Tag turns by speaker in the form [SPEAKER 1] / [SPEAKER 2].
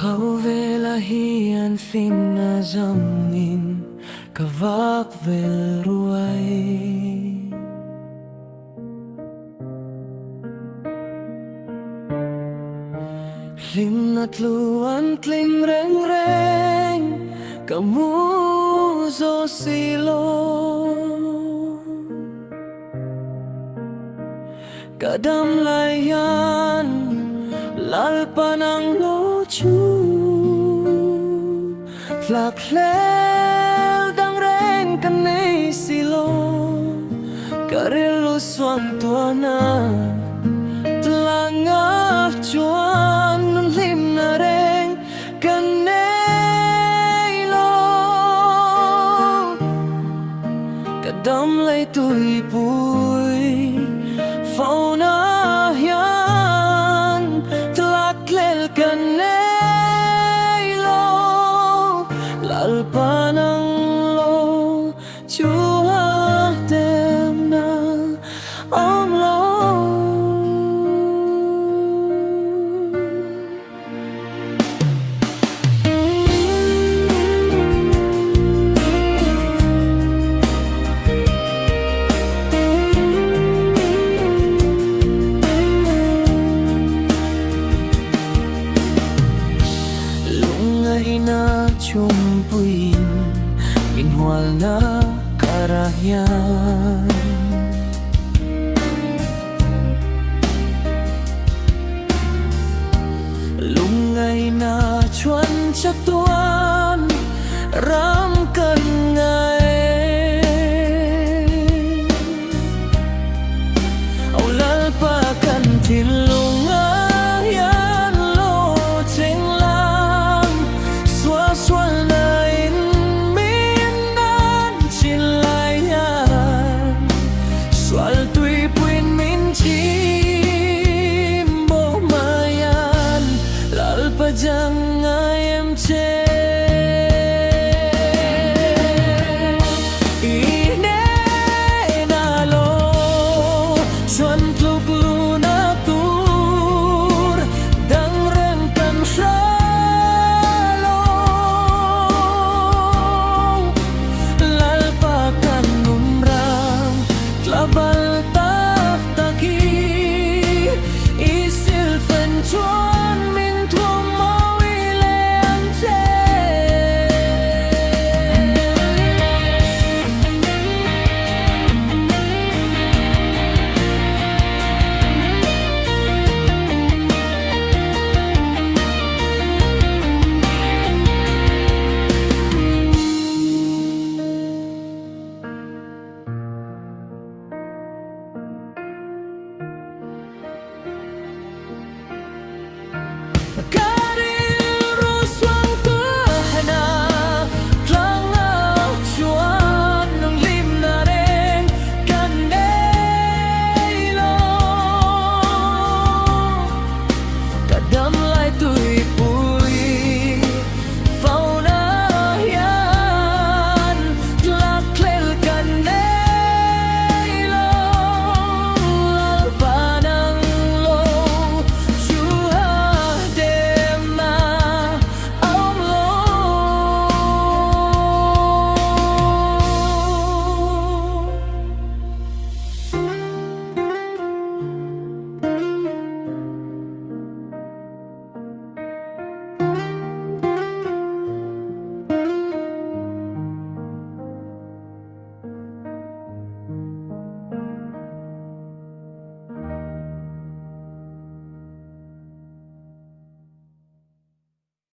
[SPEAKER 1] Kauvelahian finna zammin kavak velruai Limnat luan tling reng reng kamuzo silo Kadam layan lalpan ang lochu Tlaklel dang reng kanay silo Karilo suan tuana Tlangaf chuan lim na reng kanay lo Kadam lay tuy puy fauna yan Tlaklel kanay lo Lalpan ang lo chua tem na om lo na chumpuin minwal na karahyan Lungay na chuan chatuan ram kan ngay Aulal pa kan tilungan Jang